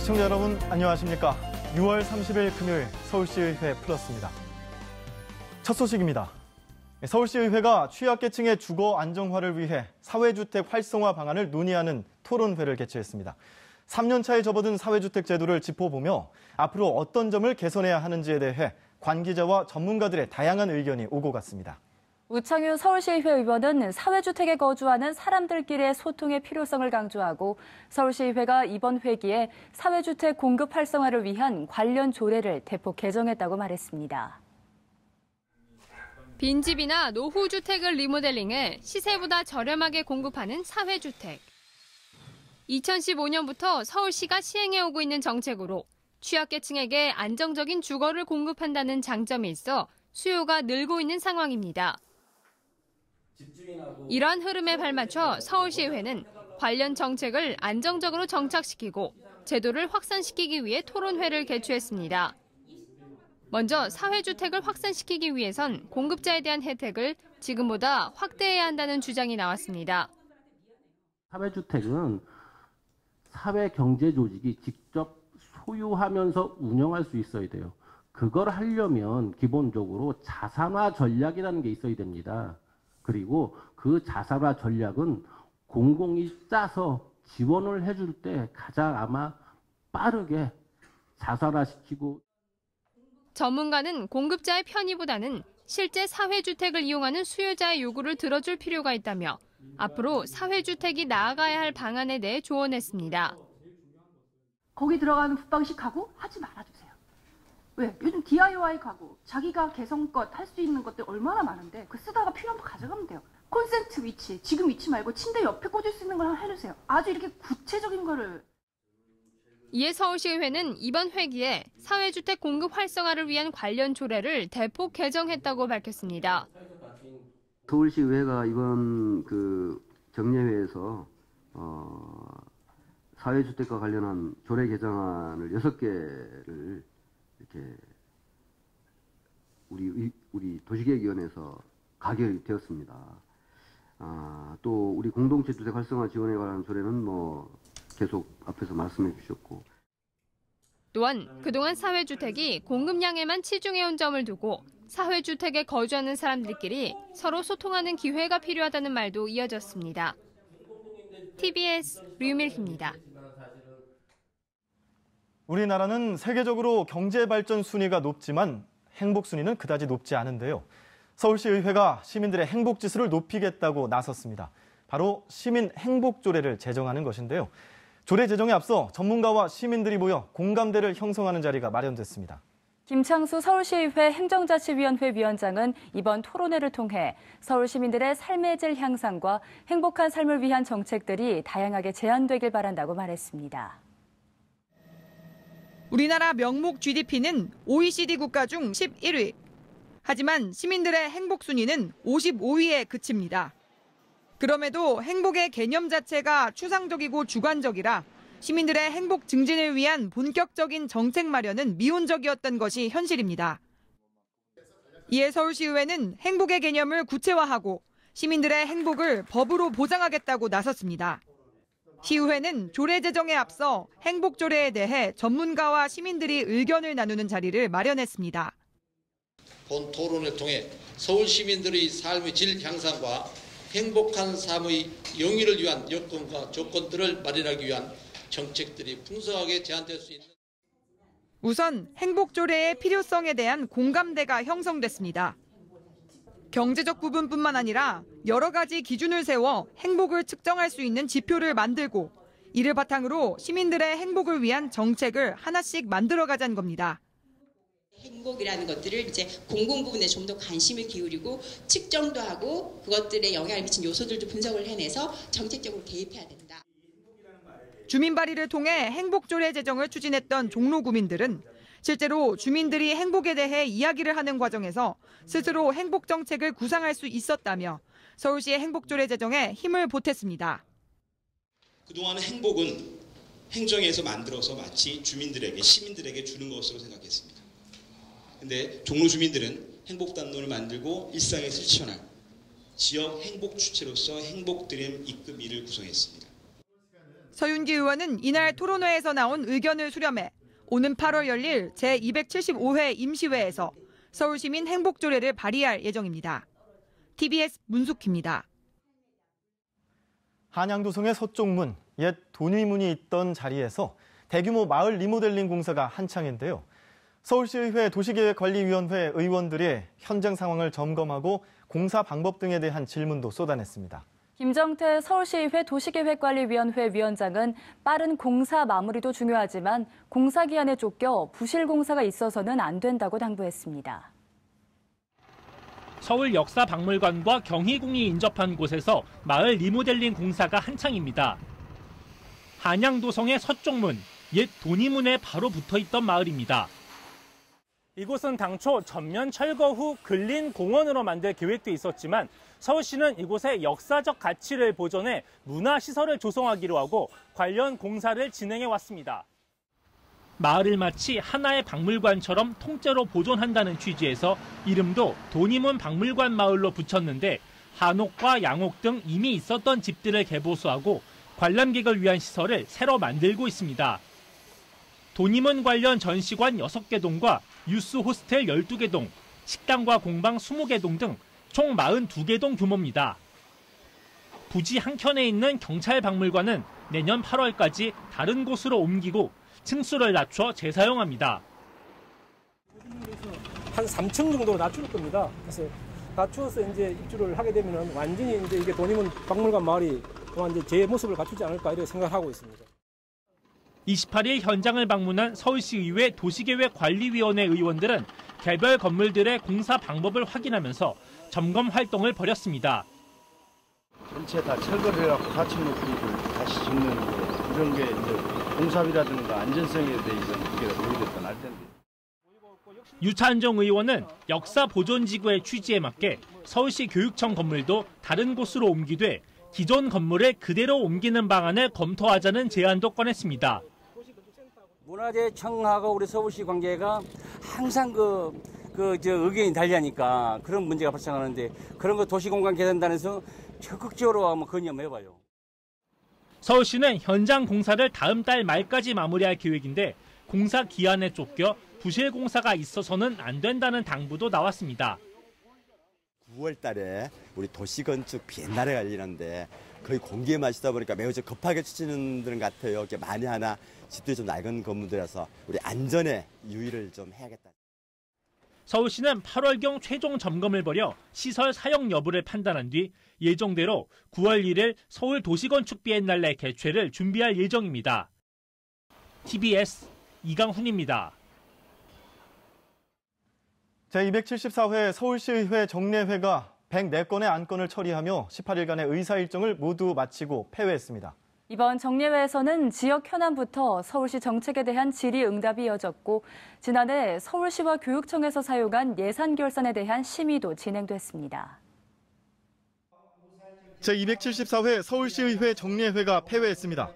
시청자 여러분 안녕하십니까. 6월 30일 금요일 서울시의회 플러스입니다. 첫 소식입니다. 서울시의회가 취약계층의 주거 안정화를 위해 사회주택 활성화 방안을 논의하는 토론회를 개최했습니다. 3년 차에 접어든 사회주택 제도를 짚어보며 앞으로 어떤 점을 개선해야 하는지에 대해 관계자와 전문가들의 다양한 의견이 오고 갔습니다. 우창윤 서울시의회 의원은 사회주택에 거주하는 사람들끼리의 소통의 필요성을 강조하고 서울시의회가 이번 회기에 사회주택 공급 활성화를 위한 관련 조례를 대폭 개정했다고 말했습니다. 빈집이나 노후주택을 리모델링해 시세보다 저렴하게 공급하는 사회주택. 2015년부터 서울시가 시행해오고 있는 정책으로 취약계층에게 안정적인 주거를 공급한다는 장점이 있어 수요가 늘고 있는 상황입니다. 이러한 흐름에 발맞춰 서울시의회는 관련 정책을 안정적으로 정착시키고 제도를 확산시키기 위해 토론회를 개최했습니다. 먼저 사회주택을 확산시키기 위해선 공급자에 대한 혜택을 지금보다 확대해야 한다는 주장이 나왔습니다. 사회주택은 사회경제조직이 직접 소유하면서 운영할 수 있어야 돼요. 그걸 하려면 기본적으로 자산화 전략이라는 게 있어야 됩니다. 그리고 그 자산화 전략은 공공이 짜서 지원을 해줄 때 가장 아마 빠르게 자산화시키고. 전문가는 공급자의 편의보다는 실제 사회주택을 이용하는 수요자의 요구를 들어줄 필요가 있다며 앞으로 사회주택이 나아가야 할 방안에 대해 조언했습니다. 거기 들어가는 붙방식 가구 하지 말아주세요. 왜? 요즘 DIY 가구, 자기가 개성껏 할 수 있는 것들 얼마나 많은데 그 쓰다가 필요한 거 가져가면 돼요. 콘센트 위치, 지금 위치 말고 침대 옆에 꽂을 수 있는 걸 해주세요. 아주 이렇게 구체적인 거를. 이에 서울시의회는 이번 회기에 사회주택 공급 활성화를 위한 관련 조례를 대폭 개정했다고 밝혔습니다. 서울시의회가 이번 정례회에서 사회주택과 관련한 조례 개정안을 6개를 이렇게 우리 도시계획위원회에서 가결되었습니다. 또 우리 공동체 주택 활성화 지원에 관한 조례는 계속 앞에서 말씀해 주셨고. 또한 그동안 사회주택이 공급량에만 치중해온 점을 두고 사회주택에 거주하는 사람들끼리 서로 소통하는 기회가 필요하다는 말도 이어졌습니다. TBS 류밀희입니다. 우리나라는 세계적으로 경제 발전 순위가 높지만 행복 순위는 그다지 높지 않은데요. 서울시의회가 시민들의 행복 지수를 높이겠다고 나섰습니다. 바로 시민 행복 조례를 제정하는 것인데요. 조례 제정에 앞서 전문가와 시민들이 모여 공감대를 형성하는 자리가 마련됐습니다. 김창수 서울시의회 행정자치위원회 위원장은 이번 토론회를 통해 서울 시민들의 삶의 질 향상과 행복한 삶을 위한 정책들이 다양하게 제안되길 바란다고 말했습니다. 우리나라 명목 GDP는 OECD 국가 중 11위. 하지만 시민들의 행복 순위는 55위에 그칩니다. 그럼에도 행복의 개념 자체가 추상적이고 주관적이라 시민들의 행복 증진을 위한 본격적인 정책 마련은 미온적이었던 것이 현실입니다. 이에 서울시의회는 행복의 개념을 구체화하고 시민들의 행복을 법으로 보장하겠다고 나섰습니다. 시의회는 조례 제정에 앞서 행복 조례에 대해 전문가와 시민들이 의견을 나누는 자리를 마련했습니다. 본 토론을 통해 서울 시민들의 삶의 질 향상과 행복한 삶의 영위를 위한 여건과 조건들을 마련하기 위한 정책들이 풍성하게 제안될 수 있는. 우선 행복 조례의 필요성에 대한 공감대가 형성됐습니다. 경제적 부분뿐만 아니라 여러 가지 기준을 세워 행복을 측정할 수 있는 지표를 만들고 이를 바탕으로 시민들의 행복을 위한 정책을 하나씩 만들어가자는 겁니다. 행복이라는 것들을 이제 공공 부분에 좀 더 관심을 기울이고 측정도 하고 그것들에 영향을 미친 요소들도 분석을 해내서 정책적으로 개입해야 된다. 주민 발의를 통해 행복조례 제정을 추진했던 종로구민들은 실제로 주민들이 행복에 대해 이야기를 하는 과정에서 스스로 행복 정책을 구상할 수 있었다며 서울시의 행복조례 제정에 힘을 보탰습니다. 그동안은 행복은 행정에서 만들어서 마치 주민들에게, 시민들에게 주는 것으로 생각했습니다. 그런데 종로 주민들은 행복담론을 만들고 일상에 실천할 지역 행복 주체로서 행복 드림 입금 1을 구성했습니다. 서윤기 의원은 이날 토론회에서 나온 의견을 수렴해 오는 8월 열릴 제275회 임시회에서 서울시민 행복조례를 발의할 예정입니다. TBS 문숙희입니다. 한양도성의 서쪽문, 옛 돈의문이 있던 자리에서 대규모 마을 리모델링 공사가 한창인데요. 서울시의회 도시계획관리위원회 의원들이 현장 상황을 점검하고 공사 방법 등에 대한 질문도 쏟아냈습니다. 김정태 서울시의회 도시계획관리위원회 위원장은 빠른 공사 마무리도 중요하지만 공사 기한에 쫓겨 부실 공사가 있어서는 안 된다고 당부했습니다. 서울 역사박물관과 경희궁이 인접한 곳에서 마을 리모델링 공사가 한창입니다. 한양도성의 서쪽문, 옛 돈의문에 바로 붙어있던 마을입니다. 이곳은 당초 전면 철거 후 근린 공원으로 만들 계획도 있었지만 서울시는 이곳의 역사적 가치를 보존해 문화시설을 조성하기로 하고 관련 공사를 진행해 왔습니다. 마을을 마치 하나의 박물관처럼 통째로 보존한다는 취지에서 이름도 돈의문 박물관 마을로 붙였는데 한옥과 양옥 등 이미 있었던 집들을 개보수하고 관람객을 위한 시설을 새로 만들고 있습니다. 돈의문 관련 전시관 6개 동과 유스 호스텔 12개 동, 식당과 공방 20개 동 등 총 42개 동 규모입니다. 부지 한켠에 있는 경찰박물관은 내년 8월까지 다른 곳으로 옮기고 층수를 낮춰 재사용합니다. 한 3층 정도로 낮출 겁니다. 그래서 낮추어서 이제 입주를 하게 되면 완전히 이제 이게 돈의문 박물관 마을이 이제 제 모습을 갖추지 않을까 이렇게 생각하고 있습니다. 28일 현장을 방문한 서울시의회 도시계획관리위원회 의원들은 개별 건물들의 공사 방법을 확인하면서 점검 활동을 벌였습니다. 전체 다 철거를 해갖고 4층 높이를 다시 짓는 이런 게 이제 공사비라든가 안전성에 대해서 문제가 보이겠던 할 텐데. 유찬정 의원은 역사 보존지구의 취지에 맞게 서울시 교육청 건물도 다른 곳으로 옮기되 기존 건물을 그대로 옮기는 방안을 검토하자는 제안도 꺼냈습니다. 문화재청하고 우리 서울시 관계가 항상 의견이 달리하니까 그런 문제가 발생하는데 그런 거 도시공간 개선단에서 적극적으로 한번 건의해봐요. 서울시는 현장 공사를 다음 달 말까지 마무리할 계획인데 공사 기한에 쫓겨 부실 공사가 있어서는 안 된다는 당부도 나왔습니다. 9월 달에 우리 도시건축 비엔날레가 열리는데 거의 공기에 마시다 보니까 매우 좀 급하게 추진하는 분 같아요. 이렇게 많이 하나 집들이 좀 낡은 건물들이라서 우리 안전에 유의를 좀 해야겠다. 서울시는 8월경 최종 점검을 벌여 시설 사용 여부를 판단한 뒤 예정대로 9월 1일 서울 도시건축 비엔날레 개최를 준비할 예정입니다. TBS 이강훈입니다. 제274회 서울시의회 정례회가 104건의 안건을 처리하며 18일간의 의사 일정을 모두 마치고 폐회했습니다. 이번 정례회에서는 지역 현안부터 서울시 정책에 대한 질의응답이 이어졌고 지난해 서울시와 교육청에서 사용한 예산 결산에 대한 심의도 진행됐습니다. 제274회 서울시의회 정례회가 폐회했습니다.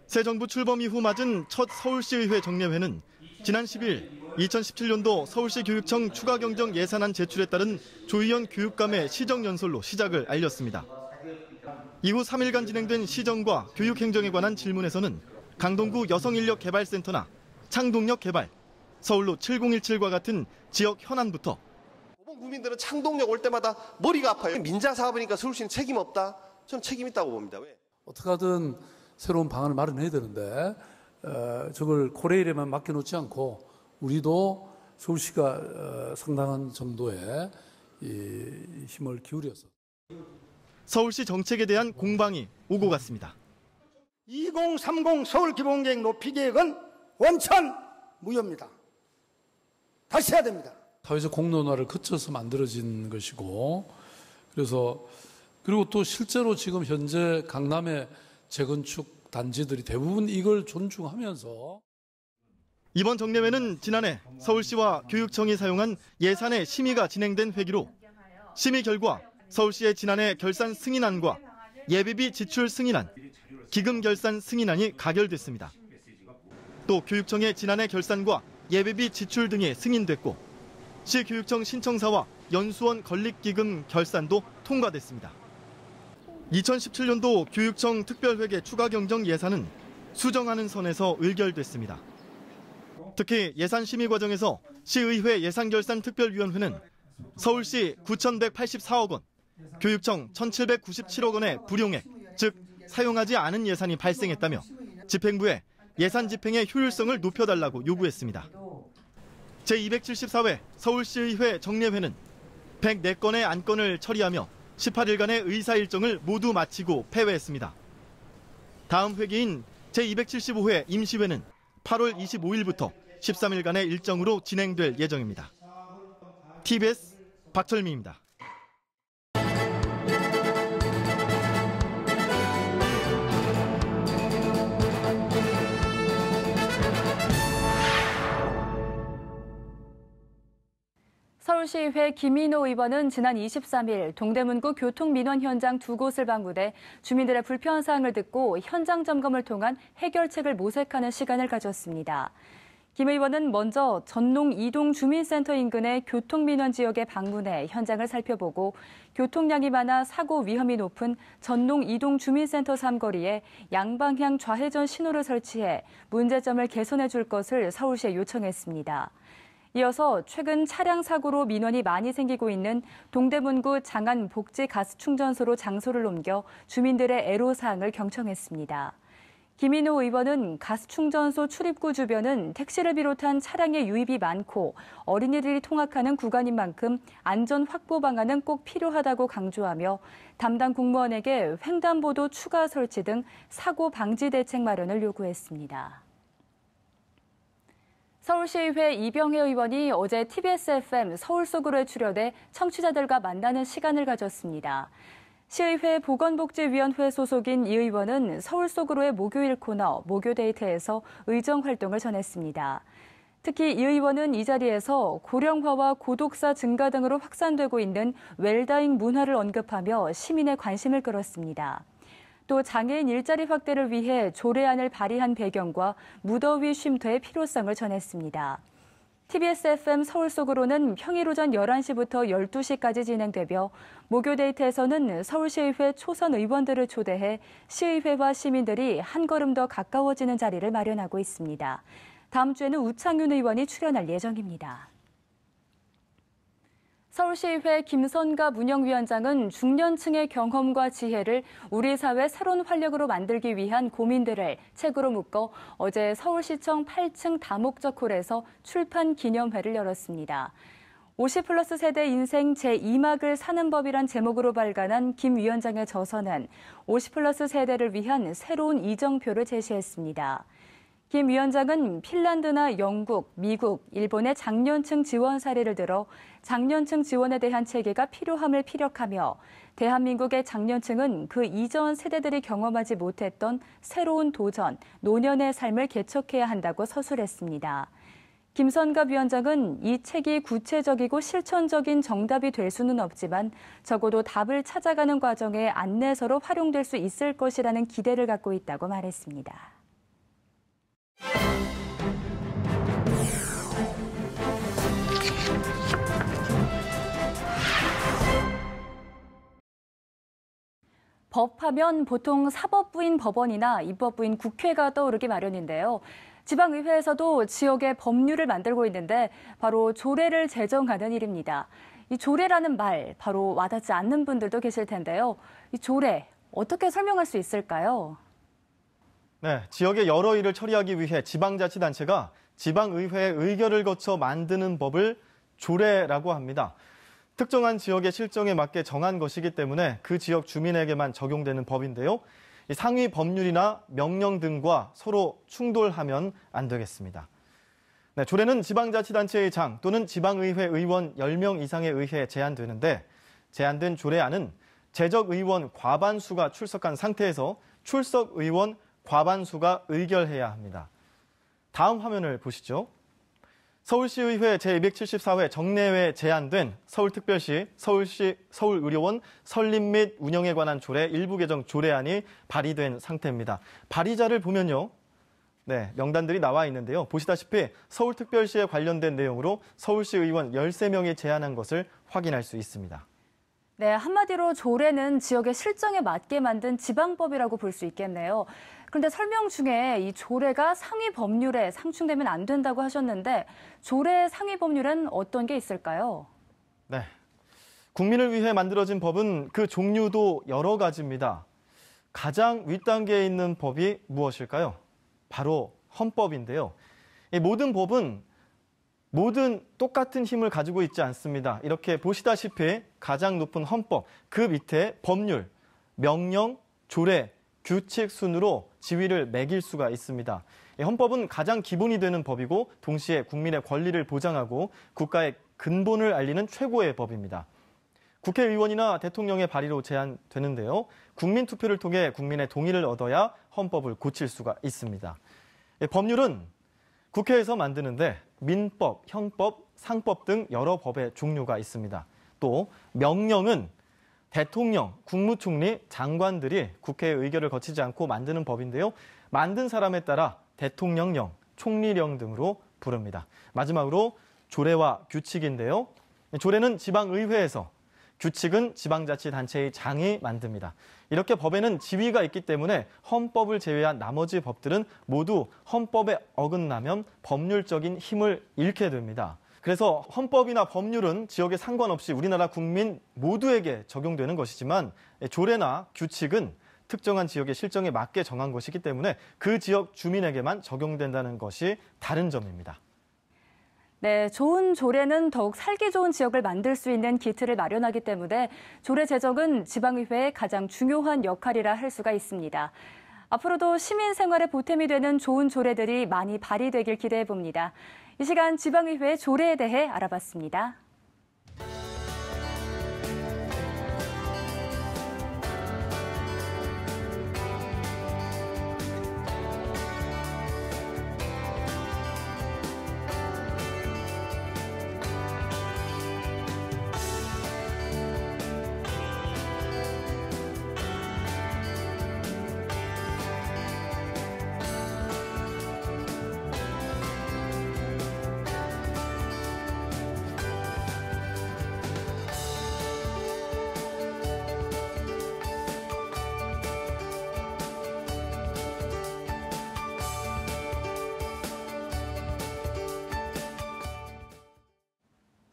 새 정부 출범 이후 맞은 첫 서울시의회 정례회는 지난 10일 2017년도 서울시 교육청 추가 경정 예산안 제출에 따른 조희연 교육감의 시정연설로 시작을 알렸습니다. 이후 3일간 진행된 시정과 교육행정에 관한 질문에서는 강동구 여성인력개발센터나 창동역 개발, 서울로 7017과 같은 지역 현안부터 국민들은 창동역 올 때마다 머리가 아파요. 민자 사업이니까 서울시는 책임 없다. 저는 책임 있다고 봅니다. 왜? 어떻게 하든 새로운 방안을 마련해야 되는데 저걸 코레일에만 맡겨놓지 않고 우리도 서울시가 상당한 정도의 힘을 기울여서 서울시 정책에 대한 공방이 오고 갔습니다. 2030 서울기본계획 높이계획은 원천 무효입니다. 다시 해야 됩니다. 사회적 공론화를 거쳐서 만들어진 것이고 그리고 또 실제로 지금 현재 강남의 재건축 단지들이 대부분 이걸 존중하면서 이번 정례회는 지난해 서울시와 교육청이 사용한 예산의 심의가 진행된 회기로 심의 결과 서울시의 지난해 결산 승인안과 예비비 지출 승인안, 기금 결산 승인안이 가결됐습니다. 또 교육청의 지난해 결산과 예비비 지출 등이 승인됐고 시교육청 신청사와 연수원 건립기금 결산도 통과됐습니다. 2017년도 교육청 특별회계 추가 경정 예산은 수정하는 선에서 의결됐습니다. 특히 예산 심의 과정에서 시의회 예산결산특별위원회는 서울시 9,184억 원, 교육청 1,797억 원의 불용액, 즉 사용하지 않은 예산이 발생했다며 집행부에 예산 집행의 효율성을 높여달라고 요구했습니다. 제274회 서울시의회 정례회는 104건의 안건을 처리하며 18일간의 의사 일정을 모두 마치고 폐회했습니다. 다음 회기인 제275회 임시회는 8월 25일부터 13일간의 일정으로 진행될 예정입니다. TBS 박철미입니다. 서울시의회 김인호 의원은 지난 23일 동대문구 교통민원 현장 2곳을 방문해 주민들의 불편 사항을 듣고 현장 점검을 통한 해결책을 모색하는 시간을 가졌습니다. 김 의원은 먼저 전농 2동 주민센터 인근의 교통민원 지역에 방문해 현장을 살펴보고 교통량이 많아 사고 위험이 높은 전농 2동 주민센터 3거리에 양방향 좌회전 신호를 설치해 문제점을 개선해 줄 것을 서울시에 요청했습니다. 이어서 최근 차량 사고로 민원이 많이 생기고 있는 동대문구 장안 복지 가스 충전소로 장소를 옮겨 주민들의 애로사항을 경청했습니다. 김인호 의원은 가스 충전소 출입구 주변은 택시를 비롯한 차량의 유입이 많고 어린이들이 통학하는 구간인 만큼 안전 확보 방안은 꼭 필요하다고 강조하며 담당 공무원에게 횡단보도 추가 설치 등 사고 방지 대책 마련을 요구했습니다. 서울시의회 이병혜 의원이 어제 TBS FM 서울 속으로에 출연해 청취자들과 만나는 시간을 가졌습니다. 시의회 보건복지위원회 소속인 이 의원은 서울 속으로의 목요일 코너 목요데이트에서 의정 활동을 전했습니다. 특히 이 의원은 이 자리에서 고령화와 고독사 증가 등으로 확산되고 있는 웰다잉 문화를 언급하며 시민의 관심을 끌었습니다. 또 장애인 일자리 확대를 위해 조례안을 발의한 배경과 무더위 쉼터의 필요성을 전했습니다. TBS FM 서울 속으로는 평일 오전 11시부터 12시까지 진행되며 목요데이트에서는 서울시의회 초선 의원들을 초대해 시의회와 시민들이 한 걸음 더 가까워지는 자리를 마련하고 있습니다. 다음 주에는 우창윤 의원이 출연할 예정입니다. 서울시의회 김선갑 운영위원장은 중년층의 경험과 지혜를 우리 사회 새로운 활력으로 만들기 위한 고민들을 책으로 묶어 어제 서울시청 8층 다목적 홀에서 출판 기념회를 열었습니다. 50플러스 세대 인생 제2막을 사는 법이란 제목으로 발간한 김 위원장의 저서는 50플러스 세대를 위한 새로운 이정표를 제시했습니다. 김 위원장은 핀란드나 영국, 미국, 일본의 장년층 지원 사례를 들어 장년층 지원에 대한 체계가 필요함을 피력하며 대한민국의 장년층은 그 이전 세대들이 경험하지 못했던 새로운 도전, 노년의 삶을 개척해야 한다고 서술했습니다. 김선갑 위원장은 이 책이 구체적이고 실천적인 정답이 될 수는 없지만 적어도 답을 찾아가는 과정에 안내서로 활용될 수 있을 것이라는 기대를 갖고 있다고 말했습니다. 법하면 보통 사법부인 법원이나 입법부인 국회가 떠오르기 마련인데요. 지방의회에서도 지역의 법률을 만들고 있는데 바로 조례를 제정하는 일입니다. 이 조례라는 말 바로 와닿지 않는 분들도 계실 텐데요. 이 조례 어떻게 설명할 수 있을까요? 네, 지역의 여러 일을 처리하기 위해 지방자치단체가 지방의회의 의결을 거쳐 만드는 법을 조례라고 합니다. 특정한 지역의 실정에 맞게 정한 것이기 때문에 그 지역 주민에게만 적용되는 법인데요. 상위 법률이나 명령 등과 서로 충돌하면 안 되겠습니다. 네, 조례는 지방자치단체의 장 또는 지방의회 의원 10명 이상의 의회에 제안되는데 제안된 조례안은 재적의원 과반수가 출석한 상태에서 출석의원 과반수가 의결해야 합니다. 다음 화면을 보시죠. 서울시의회 제274회 정례회에 제안된 서울특별시, 서울시, 서울의료원 설립 및 운영에 관한 조례 일부 개정 조례안이 발의된 상태입니다. 발의자를 보면요. 네, 명단들이 나와 있는데요. 보시다시피 서울특별시에 관련된 내용으로 서울시 의원 13명이 제안한 것을 확인할 수 있습니다. 네, 한마디로 조례는 지역의 실정에 맞게 만든 지방법이라고 볼 수 있겠네요. 그런데 설명 중에 이 조례가 상위 법률에 상충되면 안 된다고 하셨는데 조례 상위 법률엔 어떤 게 있을까요? 네, 국민을 위해 만들어진 법은 그 종류도 여러 가지입니다. 가장 윗단계에 있는 법이 무엇일까요? 바로 헌법인데요. 이 모든 법은 똑같은 힘을 가지고 있지 않습니다. 이렇게 보시다시피 가장 높은 헌법, 그 밑에 법률, 명령, 조례, 규칙 순으로 지위를 매길 수가 있습니다. 헌법은 가장 기본이 되는 법이고 동시에 국민의 권리를 보장하고 국가의 근본을 알리는 최고의 법입니다. 국회의원이나 대통령의 발의로 제안되는데요. 국민 투표를 통해 국민의 동의를 얻어야 헌법을 고칠 수가 있습니다. 법률은 국회에서 만드는데 민법, 형법, 상법 등 여러 법의 종류가 있습니다. 또 명령은 대통령, 국무총리, 장관들이 국회의 의결을 거치지 않고 만드는 법인데요. 만든 사람에 따라 대통령령, 총리령 등으로 부릅니다. 마지막으로 조례와 규칙인데요. 조례는 지방의회에서, 규칙은 지방자치단체의 장이 만듭니다. 이렇게 법에는 지위가 있기 때문에 헌법을 제외한 나머지 법들은 모두 헌법에 어긋나면 법률적인 힘을 잃게 됩니다. 그래서 헌법이나 법률은 지역에 상관없이 우리나라 국민 모두에게 적용되는 것이지만 조례나 규칙은 특정한 지역의 실정에 맞게 정한 것이기 때문에 그 지역 주민에게만 적용된다는 것이 다른 점입니다. 네, 좋은 조례는 더욱 살기 좋은 지역을 만들 수 있는 기틀을 마련하기 때문에 조례 제정은 지방의회의 가장 중요한 역할이라 할 수가 있습니다. 앞으로도 시민 생활에 보탬이 되는 좋은 조례들이 많이 발의되길 기대해 봅니다. 이 시간 지방의회 조례에 대해 알아봤습니다.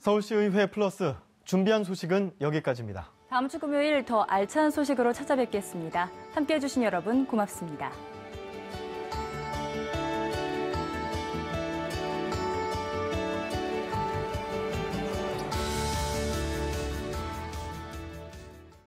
서울시의회 플러스 준비한 소식은 여기까지입니다. 다음 주 금요일 더 알찬 소식으로 찾아뵙겠습니다. 함께해 주신 여러분 고맙습니다.